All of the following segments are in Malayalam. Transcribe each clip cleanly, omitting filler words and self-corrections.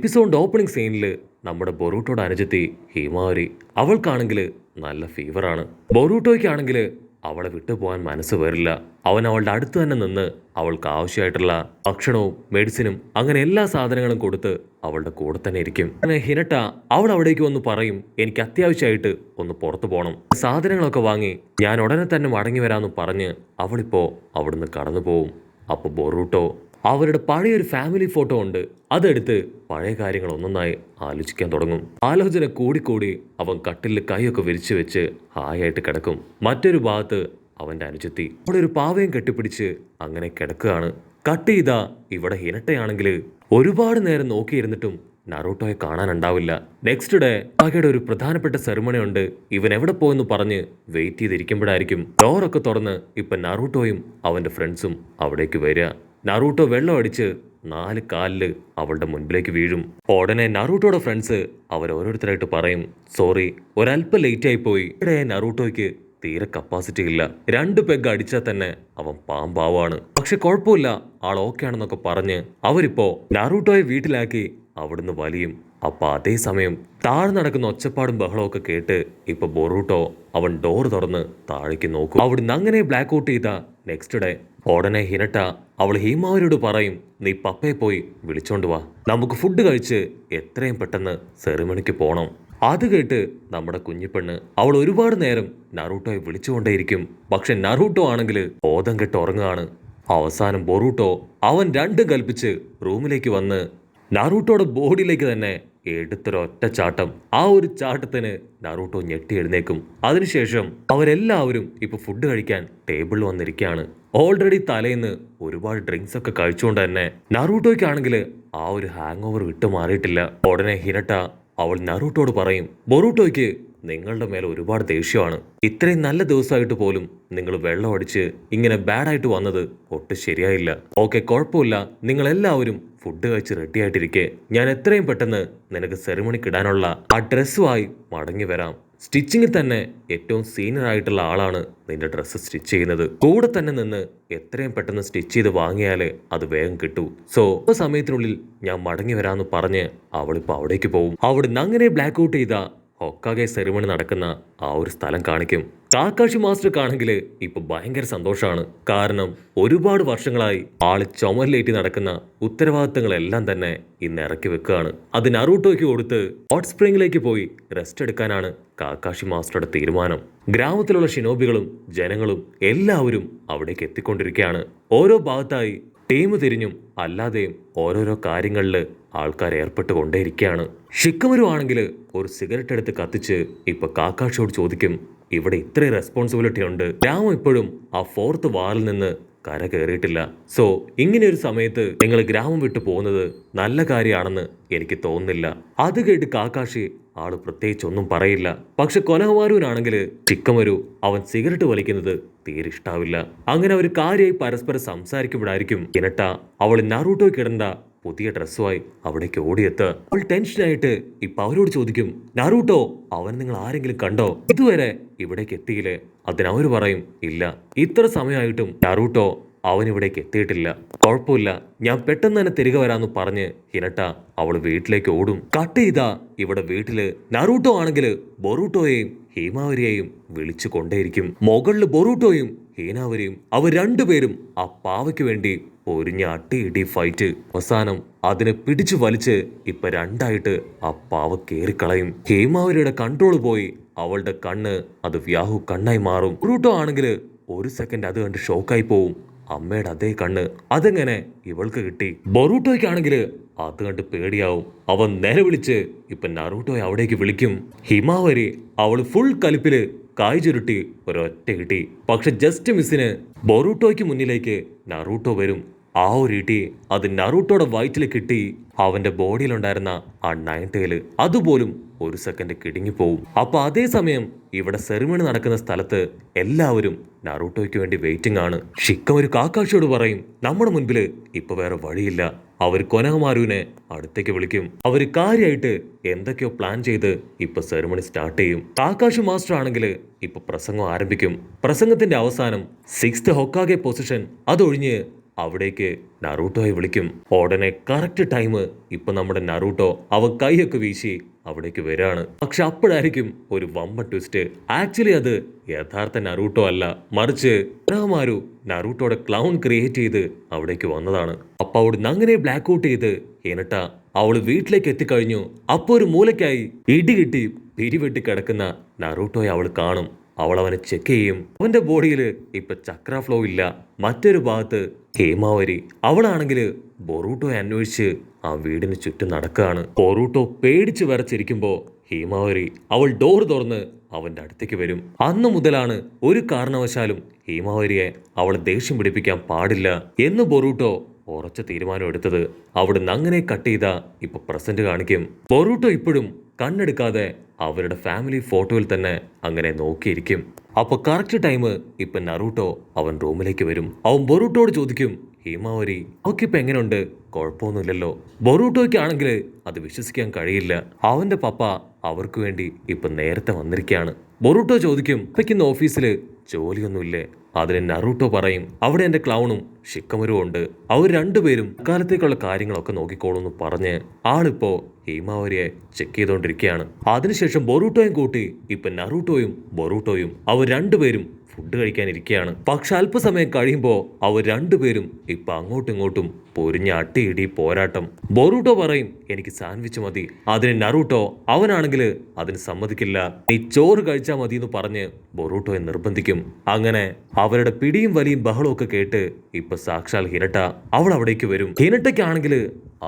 എപ്പിസോഡിന്റെ ഓപ്പണിംഗ് സീനിൽ നമ്മുടെ ബൊറൂട്ടോയുടെ അനുജത്തി ഹിമാവരി അവൾക്കാണെങ്കിൽ നല്ല ഫീവറാണ്. ബൊറൂട്ടോയ്ക്കാണെങ്കിൽ അവളെ വിട്ടുപോകാൻ മനസ്സ് വരില്ല. അവൻ അവളുടെ അടുത്ത് തന്നെ നിന്ന് അവൾക്ക് ആവശ്യമായിട്ടുള്ള ഭക്ഷണവും മെഡിസിനും അങ്ങനെ എല്ലാ സാധനങ്ങളും കൊടുത്ത് അവളുടെ കൂടെ തന്നെ ഇരിക്കും. അങ്ങനെ ഹിനട്ട അവൾ അവിടേക്ക് വന്ന് പറയും, എനിക്ക് അത്യാവശ്യമായിട്ട് ഒന്ന് പുറത്തു പോകണം, സാധനങ്ങളൊക്കെ വാങ്ങി ഞാൻ ഉടനെ തന്നെ മടങ്ങി വരാമെന്ന് പറഞ്ഞ് അവളിപ്പോ അവിടുന്ന് കടന്നു പോവും. അപ്പൊ ബൊറൂട്ടോ അവരുടെ പഴയൊരു ഫാമിലി ഫോട്ടോ ഉണ്ട്, അതെടുത്ത് പഴയ കാര്യങ്ങൾ ഒന്നൊന്നായി ആലോചിക്കാൻ തുടങ്ങും. ആലോചന കൂടിക്കൂടി അവൻ കട്ടിലിൽ കൈയൊക്കെ വിരിച്ചു വെച്ച് ഹായായിട്ട് കിടക്കും. മറ്റൊരു ഭാഗത്ത് അവന്റെ അനുജത്തി അവിടെ ഒരു പാവയും കെട്ടിപ്പിടിച്ച് അങ്ങനെ കിടക്കുകയാണ്. കട്ട് ചെയ്താ ഇവിടെ ഹിനട്ടയാണെങ്കിൽ ഒരുപാട് നേരം നോക്കിയിരുന്നിട്ടും നറൂട്ടോയെ കാണാനുണ്ടാവില്ല. നെക്സ്റ്റ് ഡേ പകയുടെ ഒരു പ്രധാനപ്പെട്ട സെറിമണി ഉണ്ട്, ഇവൻ എവിടെ പോയെന്ന് പറഞ്ഞ് വെയിറ്റ് ചെയ്തിരിക്കുമ്പോഴായിരിക്കും ഡോറൊക്കെ തുറന്ന് ഇപ്പൊ നറൂട്ടോയും അവന്റെ ഫ്രണ്ട്സും അവിടേക്ക് വരിക. നറൂട്ടോ വെള്ളം അടിച്ച് 4 കാലില് അവളുടെ മുൻപിലേക്ക് വീഴും. ഉടനെ നറൂട്ടോയുടെ ഫ്രണ്ട്സ് അവരോരോരുത്തരായിട്ട് പറയും, സോറി ഒരല്പം ലേറ്റ് ആയി പോയി. ഇവിടെ നറൂട്ടോയ്ക്ക് തീരെ കപ്പാസിറ്റി ഇല്ല, 2 പെഗ് അടിച്ചാൽ തന്നെ അവൻ പാമ്പാവാണ്, പക്ഷെ കുഴപ്പമില്ല ആൾ ഓക്കെ ആണെന്നൊക്കെ പറഞ്ഞ് അവരിപ്പോ നറൂട്ടോയെ വീട്ടിലാക്കി അവിടുന്ന് വലിയും. അപ്പൊ അതേസമയം താഴെ നടക്കുന്ന ഒച്ചപ്പാടും ബഹളമൊക്കെ കേട്ട് ഇപ്പൊ ബൊറൂട്ടോ അവൻ ഡോർ തുറന്ന് താഴേക്ക് നോക്കും. അവിടുന്ന് അങ്ങനെ ബ്ലാക്ക് ഔട്ട് ചെയ്ത നെക്സ്റ്റ് ഡേ ഉടനെ ഹിനട്ട അവൾ ഹിമാവരിയോട് പറയും, നീ പപ്പയെ പോയി വിളിച്ചോണ്ട് വാ, നമുക്ക് ഫുഡ് കഴിച്ച് എത്രയും പെട്ടെന്ന് സെറിമണിക്ക് പോണം. അത് കേട്ട് നമ്മുടെ കുഞ്ഞിപ്പെണ്ണ് അവൾ ഒരുപാട് നേരം നറൂട്ടോയെ വിളിച്ചുകൊണ്ടേയിരിക്കും. പക്ഷെ നറൂട്ടോ ആണെങ്കിൽ ബോധം കെട്ട് ഉറങ്ങുകയാണ്. അവസാനം ബൊറൂട്ടോ അവൻ 2 കൽപ്പിച്ച് റൂമിലേക്ക് വന്ന് നറൂട്ടോയുടെ ബോഡിയിലേക്ക് തന്നെ എടുത്തൊരൊറ്റ ചാട്ടം. ആ ഒരു ചാട്ടത്തിന് നറൂട്ടോ ഞെട്ടി എഴുന്നേക്കും. അതിനുശേഷം അവരെല്ലാവരും ഇപ്പൊ ഫുഡ് കഴിക്കാൻ ടേബിളിൽ വന്നിരിക്കുകയാണ്. ഓൾറെഡി തലേന്ന് ഒരുപാട് ഡ്രിങ്ക്സ് ഒക്കെ കഴിച്ചുകൊണ്ട് തന്നെ നറൂട്ടോയ്ക്കാണെങ്കിൽ ആ ഒരു ഹാങ് ഓവർ വിട്ടു മാറിയിട്ടില്ല. ഉടനെ ഹിനട്ട അവൾ നറൂട്ടോട് പറയും, ബൊറൂട്ടോയ്ക്ക് നിങ്ങളുടെ മേലെ ഒരുപാട് ദേഷ്യമാണ്, ഇത്രയും നല്ല ദിവസമായിട്ട് പോലും നിങ്ങൾ വെള്ളം അടിച്ച് ഇങ്ങനെ ബാഡായിട്ട് വന്നത് ഒട്ടും ശരിയായില്ല. ഓക്കെ കുഴപ്പമില്ല, നിങ്ങൾ എല്ലാവരും ഫുഡ് കഴിച്ച് റെഡി ആയിട്ടിരിക്കെ ഞാൻ എത്രയും പെട്ടെന്ന് നിനക്ക് സെറിമണിക്ക് ഇടാനുള്ള ആ ഡ്രസ്സുമായി മടങ്ങി വരാം. സ്റ്റിച്ചിങ്ങിൽ തന്നെ ഏറ്റവും സീനിയർ ആയിട്ടുള്ള ആളാണ് നിന്റെ ഡ്രസ്സ് സ്റ്റിച്ച് ചെയ്യുന്നത്, കൂടെ തന്നെ നിന്ന് എത്രയും പെട്ടെന്ന് സ്റ്റിച്ച് ചെയ്ത് വാങ്ങിയാലേ അത് വേഗം കിട്ടൂ. സോ സമയത്തിനുള്ളിൽ ഞാൻ മടങ്ങി വരാമെന്ന് പറഞ്ഞ് അവളിപ്പോ അവിടേക്ക് പോവും. അവിടുന്ന് അങ്ങനെ ബ്ലാക്ക് ഔട്ട് ചെയ്ത ഹൊക്കാഗെ സെറിമണി നടക്കുന്ന ആ ഒരു സ്ഥലം കാണിക്കും. കാക്കാഷി മാസ്റ്റർക്കാണെങ്കിൽ ഇപ്പൊ ഭയങ്കര സന്തോഷമാണ്. കാരണം ഒരുപാട് വർഷങ്ങളായി ആള് ചുമലിലേറ്റി നടക്കുന്ന ഉത്തരവാദിത്തങ്ങളെല്ലാം തന്നെ ഇന്ന് ഇറക്കി വെക്കുകയാണ്. അത് നറൂട്ടോയ്ക്ക് കൊടുത്ത് ഹോട്ട് സ്പ്രിംഗിലേക്ക് പോയി റെസ്റ്റ് എടുക്കാനാണ് കാക്കാഷി മാസ്റ്ററുടെ തീരുമാനം. ഗ്രാമത്തിലുള്ള ഷിനോബികളും ജനങ്ങളും എല്ലാവരും അവിടേക്ക് എത്തിക്കൊണ്ടിരിക്കുകയാണ്. ഓരോ ഭാഗത്തായി ടീം തിരിഞ്ഞും അല്ലാതെയും ഓരോരോ കാര്യങ്ങളിൽ ആൾക്കാർ ഏർപ്പെട്ടുകൊണ്ടേയിരിക്കുകയാണ്. ഷിക്കമരു ആണെങ്കിൽ ഒരു സിഗരറ്റ് എടുത്ത് കത്തിച്ച് ഇപ്പൊ കാക്കാഷിയോട് ചോദിക്കും, ഇവിടെ ഇത്രയും റെസ്പോൺസിബിലിറ്റി ഉണ്ട്, ഗ്രാമം ഇപ്പോഴും ആ 4th വാറിൽ നിന്ന് കര കയറിയിട്ടില്ല. സോ ഇങ്ങനെ ഒരു സമയത്ത് നിങ്ങൾ ഗ്രാമം വിട്ടു പോകുന്നത് നല്ല കാര്യമാണെന്ന് എനിക്ക് തോന്നുന്നില്ല. അത് കേട്ട് കാക്കാഷി ആള് പ്രത്യേകിച്ച് ഒന്നും പറയില്ല. പക്ഷെ കൊനഹമാരുവിനാണെങ്കിൽ ചിക്കമരു അവൻ സിഗരറ്റ് വലിക്കുന്നത് തീരെ ഇഷ്ടാവില്ല. അങ്ങനെ അവർ കാര്യമായി പരസ്പരം സംസാരിക്കുമ്പോഴായിരിക്കും ഹിനട്ട അവൾ നറൂട്ടോയ്ക്ക് ഇടേണ്ട പുതിയ ഡ്രസ്സുമായി അവിടേക്ക് ഓടിയെത്ത്. അവൾ ടെൻഷനായിട്ട് ഇപ്പൊ അവരോട് ചോദിക്കും, നറൂട്ടോ അവൻ നിങ്ങൾ ആരെങ്കിലും കണ്ടോ, ഇതുവരെ ഇവിടേക്ക് എത്തിയില്ലേ? അതിനവര് പറയും, ഇല്ല, ഇത്ര സമയമായിട്ടും നറൂട്ടോ അവൻ ഇവിടേക്ക് എത്തിയിട്ടില്ല. കുഴപ്പമില്ല, ഞാൻ പെട്ടെന്ന് തന്നെ തിരികെ വരാമെന്ന് പറഞ്ഞ് ഹിനട്ട അവൾ വീട്ടിലേക്ക് ഓടും. കട്ട് ചെയ്താ ഇവിടെ വീട്ടില് നറൂട്ടോ ആണെങ്കിൽ ബൊറൂട്ടോയെയും ഹീമാവരിയെയും വിളിച്ചു കൊണ്ടേയിരിക്കും. മുകളില് ബൊറൂട്ടോയും ഹീനാവരിയും അവർ 2 പേരും ആ പാവയ്ക്ക് വേണ്ടി പൊരിഞ്ഞ അട്ടിയിടി ഫൈറ്റ്. അവസാനം അതിനെ പിടിച്ചു വലിച്ച് ഇപ്പൊ 2ആയിട്ട് ആ പാവ കേറിക്കളയും. ഹീമാവരിയുടെ കൺട്രോൾ പോയി അവളുടെ കണ്ണ് അത് വ്യാഹു കണ്ണായി മാറും. ബൊറൂട്ടോ ആണെങ്കിൽ ഒരു സെക്കൻഡ് അത് കണ്ട് ഷോക്കായി പോവും. അമ്മയുടെ അതേ കണ്ണ് അതെങ്ങനെ ഇവൾക്ക് കിട്ടി? ബൊറൂട്ടോയ്ക്കാണെങ്കിൽ അത് കണ്ട് പേടിയാവും. അവൻ നേരെ വിളിച്ച് ഇപ്പൊ നറൂട്ടോയെ അവിടേക്ക് വിളിക്കും. ഹിമാവരി അവള് ഫുൾ കലിപ്പില് കായ് ചുരുട്ടി ഒരൊറ്റ ഇടി. പക്ഷെ ജസ്റ്റ് മിസ്സിന് ബൊറൂട്ടോയ്ക്ക് മുന്നിലേക്ക് നറൂട്ടോ വരും. ആ ഒരു ഇടി അത് നറൂട്ടോയുടെ വയറ്റിൽ കിട്ടി. അവന്റെ ബോഡിയിലുണ്ടായിരുന്ന ആ 9 ടൈല് അതുപോലും ഒരു സെക്കൻഡ് കിടുങ്ങിപ്പോവും. അപ്പൊ അതേസമയം ഇവിടെ സെറിമണി നടക്കുന്ന സ്ഥലത്ത് എല്ലാവരും നറൂട്ടോയ്ക്ക് വേണ്ടി വെയിറ്റിംഗ് ആണ്. ഷിക്കമരു കാക്കാഷിയോട് പറയും, നമ്മുടെ മുൻപില് ഇപ്പൊ വേറെ വഴിയില്ല. അവർ കൊനഹമാരുവിനെ അടുത്തേക്ക് വിളിക്കും. അവര് കാര്യമായിട്ട് എന്തൊക്കെയോ പ്ലാൻ ചെയ്ത് ഇപ്പൊ സെറിമണി സ്റ്റാർട്ട് ചെയ്യും. കാക്കാഷി മാസ്റ്റർ ആണെങ്കിൽ ഇപ്പൊ പ്രസംഗം ആരംഭിക്കും. പ്രസംഗത്തിന്റെ അവസാനം 6th ഹൊക്കാഗെ പൊസിഷൻ അതൊഴിഞ്ഞ് അവിടേക്ക് നറൂട്ടോയെ വിളിക്കും. ഉടനെ കറക്റ്റ് ടൈം ഇപ്പൊ നമ്മുടെ നറൂട്ടോ അവൻ കൈയൊക്കെ വീശി അവിടേക്ക് വരാണ്. പക്ഷെ അപ്പോഴായിരിക്കും ഒരു വമ്പൻ ട്വിസ്റ്റ്. ആക്ച്വലി അത് യഥാർത്ഥ നറൂട്ടോ അല്ല, മറിച്ച് രാമാരു നറൂട്ടോയുടെ ക്ലൗൺ ക്രിയേറ്റ് ചെയ്ത് അവിടേക്ക് വന്നതാണ്. അപ്പൊ അവിടുന്ന് അങ്ങനെ ബ്ലാക്ക് ഔട്ട് ചെയ്ത് ഹിനട്ട അവള് വീട്ടിലേക്ക് എത്തിക്കഴിഞ്ഞു. അപ്പൊ ഒരു മൂലയ്ക്കായി ഇടികിട്ടി പിരിവെട്ടി കിടക്കുന്ന നറൂട്ടോയെ അവൾ കാണും. അവൾ അവനെ ചെക്ക് ചെയ്യും. അവന്റെ ബോഡിയിൽ ഇപ്പൊ ചക്ര ഫ്ലോ ഇല്ല. മറ്റൊരു ഭാഗത്ത് ഹേമാവരി അവളാണെങ്കിൽ ബൊറൂട്ടോയെ അന്വേഷിച്ച് ആ വീടിന് ചുറ്റും നടക്കുകയാണ്. ബൊറൂട്ടോ പേടിച്ച് വിറച്ചിരിക്കുമ്പോ ഹേമാവരി അവൾ ഡോർ തുറന്ന് അവന്റെ അടുത്തേക്ക് വരും. അന്ന് മുതലാണ് ഒരു കാരണവശാലും ഹേമാവരിയെ അവളെ ദേഷ്യം പിടിപ്പിക്കാൻ പാടില്ല എന്ന് ബൊറൂട്ടോ ഉറച്ച തീരുമാനം എടുത്തത്. അവിടുന്ന് അങ്ങനെ കട്ട് ചെയ്ത ഇപ്പൊ പ്രസന്റ് കാണിക്കും. ബൊറൂട്ടോ ഇപ്പോഴും കണ്ണെടുക്കാതെ അവരുടെ ഫാമിലി ഫോട്ടോയിൽ തന്നെ അങ്ങനെ നോക്കിയിരിക്കും. അപ്പൊ കറക്റ്റ് ടൈം ഇപ്പൊ നറൂട്ടോ അവൻ റൂമിലേക്ക് വരും. അവൻ ബൊറൂട്ടോട് ചോദിക്കും, ഹീമാവരി അവക്കിപ്പോ എങ്ങനെയുണ്ട്? കുഴപ്പമൊന്നുമില്ലല്ലോ. ബൊറൂട്ടോയ്ക്ക് ആണെങ്കിൽ അത് വിശ്വസിക്കാൻ കഴിയില്ല. അവന്റെ പപ്പ അവർക്ക് വേണ്ടി ഇപ്പൊ നേരത്തെ വന്നിരിക്കുകയാണ്. ബൊറൂട്ടോ ചോദിക്കും, ഇപ്പയ്ക്കിന്ന് ഓഫീസിൽ ജോലിയൊന്നുമില്ലേ? അതിന് നറൂട്ടോ പറയും, അവിടെ എന്റെ ക്ലൗണും ഷിക്കമരും ഉണ്ട്. അവർ രണ്ടുപേരും കാലത്തേക്കുള്ള കാര്യങ്ങളൊക്കെ നോക്കിക്കോളൂന്ന് പറഞ്ഞ് ആളിപ്പോ ഹീമാവരിയെ ചെക്ക് ചെയ്തോണ്ടിരിക്കുകയാണ്. അതിനുശേഷം ബൊറൂട്ടോയും കൂട്ടി ഇപ്പൊ നറൂട്ടോയും ബൊറൂട്ടോയും അവർ രണ്ടുപേരും ഫുഡ് കഴിക്കാനിരിക്കുകയാണ്. പക്ഷെ അല്പസമയം കഴിയുമ്പോൾ അവർ രണ്ടുപേരും ഇപ്പൊ അങ്ങോട്ടും ഇങ്ങോട്ടും പൊരിഞ്ഞ അട്ടിയിടി പോരാട്ടം. ബൊറൂട്ടോ പറയും, എനിക്ക് സാൻഡ്വിച്ച് മതി. അതിന് നറൂട്ടോ അവനാണെങ്കിൽ അതിന് സമ്മതിക്കില്ല. നീ ചോറ് കഴിച്ചാൽ മതി എന്ന് പറഞ്ഞ് ബൊറൂട്ടോയെ നിർബന്ധിക്കും. അങ്ങനെ അവരുടെ പിടിയും വലിയും ബഹളവും ഒക്കെ കേട്ട് ഇപ്പൊ സാക്ഷാൽ ഹിനട്ട അവൾ അവിടേക്ക് വരും. ഹിനട്ടയ്ക്കാണെങ്കിൽ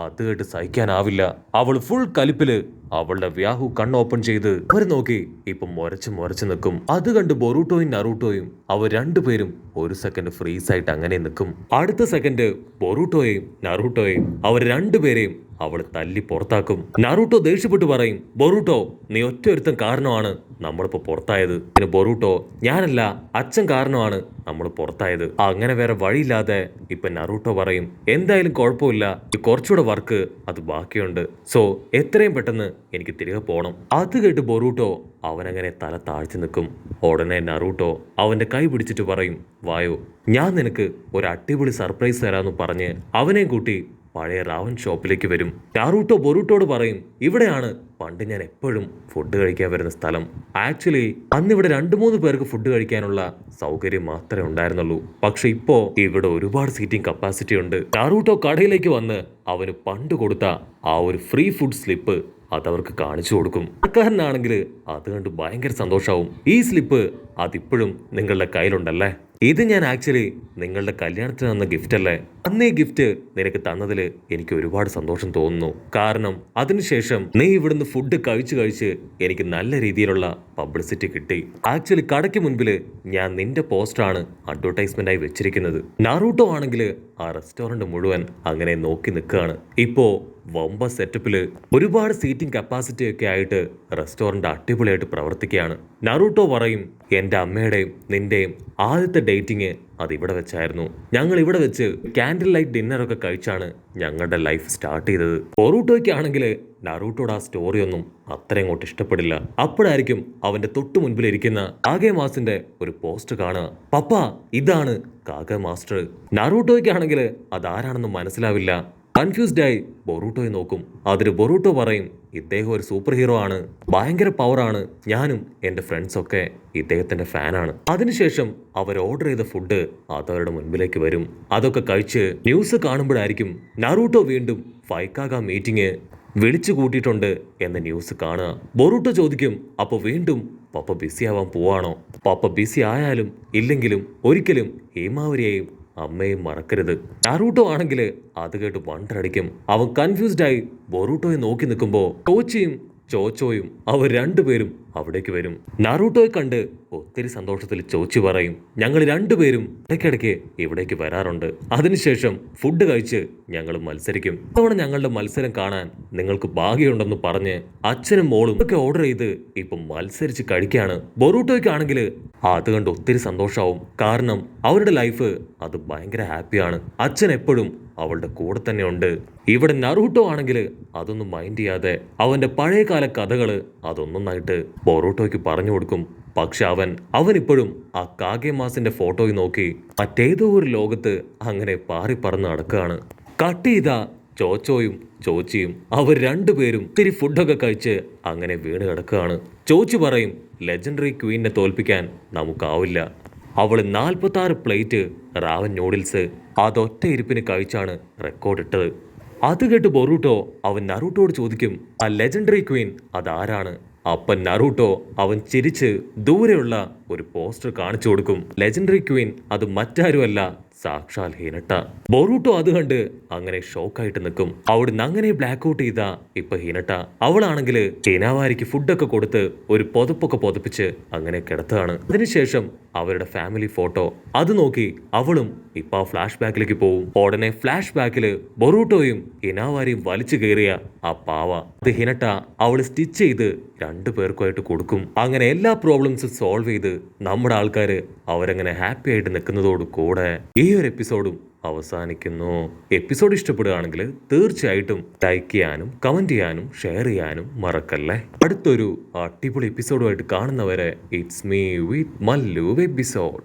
അത് കേട്ട് സഹിക്കാനാവില്ല. അവൾ ഫുൾ കലിപ്പില് അവളുടെ വ്യാഹു കണ്ണ് ഓപ്പൺ ചെയ്ത് അവർ നോക്കി ഇപ്പൊ മുരച്ച് നിൽക്കും. അത് കണ്ട് ബൊറൂട്ടോയും നറൂട്ടോയും അവർ രണ്ടുപേരും ഒരു സെക്കൻഡ് ഫ്രീസ് ആയിട്ട് അങ്ങനെ നിൽക്കും. അടുത്ത സെക്കൻഡ് ബൊറൂട്ടോയെയും നറൂട്ടോയെയും അവർ രണ്ടുപേരെയും അവൾ തല്ലി പുറത്താക്കും. നറൂട്ടോ ദേഷ്യപ്പെട്ട് പറയും, ബൊറൂട്ടോ നീ ഒറ്റൊരുത്തൻ കാരണമാണ് നമ്മളിപ്പോ പുറത്തായത്. പിന്നെ ബൊറൂട്ടോ, ഞാനല്ല, അച്ഛൻ കാരണമാണ് നമ്മൾ പുറത്തായത്. അങ്ങനെ വേറെ വഴിയില്ലാതെ ഇപ്പൊ നറൂട്ടോ പറയും, എന്തായാലും കുഴപ്പമില്ല, കുറച്ചുകൂടെ വർക്ക് അത് ബാക്കിയുണ്ട്. സോ എത്രയും പെട്ടെന്ന് എനിക്ക് തിരികെ പോകണം. അത് കേട്ട് ബൊറൂട്ടോ അവനങ്ങനെ തല താഴ്ത്തി നിൽക്കും. ഉടനെ നറൂട്ടോ അവന്റെ കൈ പിടിച്ചിട്ട് പറയും, വായോ, ഞാൻ നിനക്ക് ഒരു അടിപൊളി സർപ്രൈസ് തരാമെന്ന് പറഞ്ഞ് അവനെയും കൂട്ടി പഴയ റാവൻ ഷോപ്പിലേക്ക് വരും. നറൂട്ടോ ബൊറൂട്ടോട് പറയും, ഇവിടെയാണ് പണ്ട് ഞാൻ എപ്പോഴും ഫുഡ് കഴിക്കാൻ വരുന്ന സ്ഥലം. ആക്ച്വലി അന്നിവിടെ 2-3 പേർക്ക് ഫുഡ് കഴിക്കാനുള്ള സൗകര്യം മാത്രമേ ഉണ്ടായിരുന്നുള്ളൂ. പക്ഷെ ഇപ്പോ ഇവിടെ ഒരുപാട് സീറ്റിംഗ് കപ്പാസിറ്റി ഉണ്ട്. നറൂട്ടോ കടയിലേക്ക് വന്ന് അവന് പണ്ട് കൊടുത്ത ആ ഒരു ഫ്രീ ഫുഡ് സ്ലിപ്പ് അതവർക്ക് കാണിച്ചു കൊടുക്കും. കടക്കാരനാണെങ്കിൽ അത് കണ്ട് ഭയങ്കര സന്തോഷാവും. ഈ സ്ലിപ്പ് അതിപ്പോഴും നിങ്ങളുടെ കയ്യിലുണ്ടല്ലേ? ഇത് ഞാൻ ആക്ച്വലി നിങ്ങളുടെ കല്യാണത്തിന് തന്ന ഗിഫ്റ്റ് അല്ലേ? അന്നേ ഗിഫ്റ്റ് നിനക്ക് തന്നതിൽ എനിക്ക് ഒരുപാട് സന്തോഷം തോന്നുന്നു. കാരണം അതിനുശേഷം നീ ഇവിടുന്ന് ഫുഡ് കഴിച്ച് എനിക്ക് നല്ല രീതിയിലുള്ള പബ്ലിസിറ്റി കിട്ടി. ആക്ച്വലി കടയ്ക്ക് മുൻപിൽ ഞാൻ നിന്റെ പോസ്റ്ററാണ് അഡ്വർടൈസ്മെന്റ് ആയി വെച്ചിരിക്കുന്നത്. നറൂട്ടോ ആണെങ്കിൽ ആ റെസ്റ്റോറന്റ് മുഴുവൻ അങ്ങനെ നോക്കി നിൽക്കുകയാണ്. ഇപ്പോ വമ്പ സെറ്റപ്പില് ഒരുപാട് സീറ്റിംഗ് കപ്പാസിറ്റി ഒക്കെ ആയിട്ട് റെസ്റ്റോറന്റ് അടിപൊളിയായിട്ട് പ്രവർത്തിക്കുകയാണ്. നറൂട്ടോ പറയും, എന്റെ അമ്മയുടെയും നിന്റെയും ആദ്യത്തെ ഡേറ്റിങ് അത് ഇവിടെ വെച്ചായിരുന്നു. ഞങ്ങൾ ഇവിടെ വെച്ച് ക്യാൻഡിൽ ലൈറ്റ് ഡിന്നറൊക്കെ കഴിച്ചാണ് ഞങ്ങളുടെ ലൈഫ് സ്റ്റാർട്ട് ചെയ്തത്. ബൊറൂട്ടോയ്ക്ക് ആണെങ്കിൽ നറൂട്ടോയുടെ ആ സ്റ്റോറി ഒന്നും അത്ര അങ്ങോട്ട് ഇഷ്ടപ്പെടില്ല. അപ്പോഴായിരിക്കും അവന്റെ തൊട്ടു മുൻപിലിരിക്കുന്ന കാഗെ മാസ്റ്ററിന്റെ ഒരു പോസ്റ്റ് കാണുക. പപ്പ, ഇതാണ് കാഗെ മാസ്റ്റർ. നറൂട്ടോയ്ക്ക് ആണെങ്കിൽ അതാരാണെന്ന് മനസ്സിലാവില്ല. കൺഫ്യൂസ്ഡ് ആയി ബൊറൂട്ടോയെ നോക്കും. അതിന് ബൊറൂട്ടോ പറയും, ഇദ്ദേഹം ഒരു സൂപ്പർ ഹീറോ ആണ്, ഭയങ്കര പവറാണ്, ഞാനും എൻ്റെ ഫ്രണ്ട്സൊക്കെ ഇദ്ദേഹത്തിന്റെ ഫാനാണ്. അതിനുശേഷം അവർ ഓർഡർ ചെയ്ത ഫുഡ് അതവരുടെ മുൻപിലേക്ക് വരും. അതൊക്കെ കഴിച്ച് ന്യൂസ് കാണുമ്പോഴായിരിക്കും നറൂട്ടോ വീണ്ടും ഫൈക്കാഗ മീറ്റിംഗ് വിളിച്ചു കൂട്ടിയിട്ടുണ്ട് എന്ന ന്യൂസ് കാണുക. ബൊറൂട്ടോ ചോദിക്കും, അപ്പോൾ വീണ്ടും പപ്പ ബിസി ആവാൻ പോവാണോ? പപ്പ ബിസി ആയാലും ഇല്ലെങ്കിലും ഒരിക്കലും ഹേമാവരിയെയും അമ്മയും മറക്കരുത്. നറൂട്ടോ ആണെങ്കിൽ അത് കേട്ട് വണ്ടടിക്കും. അവൻ കൺഫ്യൂസ്ഡ് ആയി ബൊറൂട്ടോയെ നോക്കി നിൽക്കുമ്പോൾ ടോച്ചിയും ചോച്ചോയും അവർ രണ്ടുപേരും അവിടേക്ക് വരും. നറൂട്ടോയെ കണ്ട് ഒത്തിരി സന്തോഷത്തിൽ ചോച്ചി പറയും, ഞങ്ങൾ രണ്ടുപേരും ഇടയ്ക്കിടയ്ക്ക് ഇവിടേക്ക് വരാറുണ്ട്. അതിനുശേഷം ഫുഡ് കഴിച്ച് ഞങ്ങൾ മത്സരിക്കും. ഇത്തവണ ഞങ്ങളുടെ മത്സരം കാണാൻ നിങ്ങൾക്ക് ഭാഗ്യമുണ്ടെന്ന് പറഞ്ഞ് അച്ഛനും മോളും ഒക്കെ ഓർഡർ ചെയ്ത് ഇപ്പം മത്സരിച്ച് കഴിക്കാണ്. ബൊറൂട്ടോയ്ക്കാണെങ്കിൽ അത് കണ്ട് ഒത്തിരി സന്തോഷമാവും. കാരണം അവരുടെ ലൈഫ് അത് ഭയങ്കര ഹാപ്പിയാണ്. അച്ഛൻ എപ്പോഴും അവളുടെ കൂടെ തന്നെ ഉണ്ട്. ഇവിടെ നറൂട്ടോ ആണെങ്കിൽ അതൊന്നും മൈൻഡ് ചെയ്യാതെ അവന്റെ പഴയകാല കഥകള് അതൊന്നൊന്നായിട്ട് ബൊറൂട്ടോയ്ക്ക് പറഞ്ഞു കൊടുക്കും. പക്ഷെ അവൻ ഇപ്പോഴും ആ കാഗേമാസിന്റെ ഫോട്ടോയിൽ നോക്കി മറ്റേതോ ഒരു ലോകത്ത് അങ്ങനെ പാറി പറന്ന് നടക്കുകയാണ്. കട്ട് ചെയ്ത ചോച്ചോയും ചോച്ചിയും അവർ രണ്ടുപേരും ഇത്തിരി ഫുഡൊക്കെ കഴിച്ച് അങ്ങനെ വീണ് കിടക്കുകയാണ്. ചോച്ചി പറയും, ലെജൻഡറി ക്വീനിനെ തോൽപ്പിക്കാൻ നമുക്കാവില്ല. അവൾ 46 പ്ലേറ്റ് റാവൻ നൂഡിൽസ് അതൊറ്റ ഇരിപ്പിന് കഴിച്ചാണ് റെക്കോർഡ് ഇട്ടത്. അത് കേട്ട് ബൊറൂട്ടോ അവൻ നറൂട്ടോട് ചോദിക്കും, ആ ലെജൻഡറി ക്വീൻ അതാരാണ്? അപ്പം നറൂട്ടോ അവൻ ചിരിച്ച് ദൂരെയുള്ള ഒരു പോസ്റ്റർ കാണിച്ചു കൊടുക്കും. ലെജൻഡറി ക്വീൻ അത് മറ്റാരുമല്ല, സാക്ഷാൽ ഹിനട്ട. ബൊറൂട്ടോ അത് കണ്ട് അങ്ങനെ ഷോക്കായിട്ട് നിൽക്കും. അവിടുന്ന് അങ്ങനെ ബ്ലാക്ക് ഔട്ട് ചെയ്ത ഇപ്പൊ ഹിനട്ട അവളാണെങ്കിൽ ഹിനാവാരിക്ക് ഫുഡൊക്കെ കൊടുത്ത് ഒരു പുതപ്പൊക്കെ പുതപ്പിച്ച് അങ്ങനെ കിടത്തുകയാണ്. അതിനുശേഷം അവരുടെ ഫാമിലി ഫോട്ടോ അത് നോക്കി അവളും ഇപ്പൊ ഫ്ലാഷ് ബാക്കിലേക്ക് പോവും. ഉടനെ ഫ്ലാഷ് ബാക്കില് ബൊറൂട്ടോയും ഹിനാവാരിയും വലിച്ചു കയറിയ ആ പാവ അത് ഹിനട്ട അവള് സ്റ്റിച്ച് ചെയ്ത് രണ്ടു പേർക്കുമായിട്ട് കൊടുക്കും. അങ്ങനെ എല്ലാ പ്രോബ്ലംസും സോൾവ് ചെയ്ത് നമ്മുടെ ആൾക്കാര് അവരങ്ങനെ ഹാപ്പി ആയിട്ട് നിൽക്കുന്നതോട് കൂടെ ഈ ഒരു എപ്പിസോഡും അവസാനിക്കുന്നു. എപ്പിസോഡ് ഇഷ്ടപ്പെടുകയാണെങ്കിൽ തീർച്ചയായിട്ടും ലൈക്ക് ചെയ്യാനും കമന്റ് ചെയ്യാനും ഷെയർ ചെയ്യാനും മറക്കല്ലേ. അടുത്തൊരു അടിപൊളി എപ്പിസോഡുമായിട്ട് കാണുന്നവരെ it's me with Mallu episode.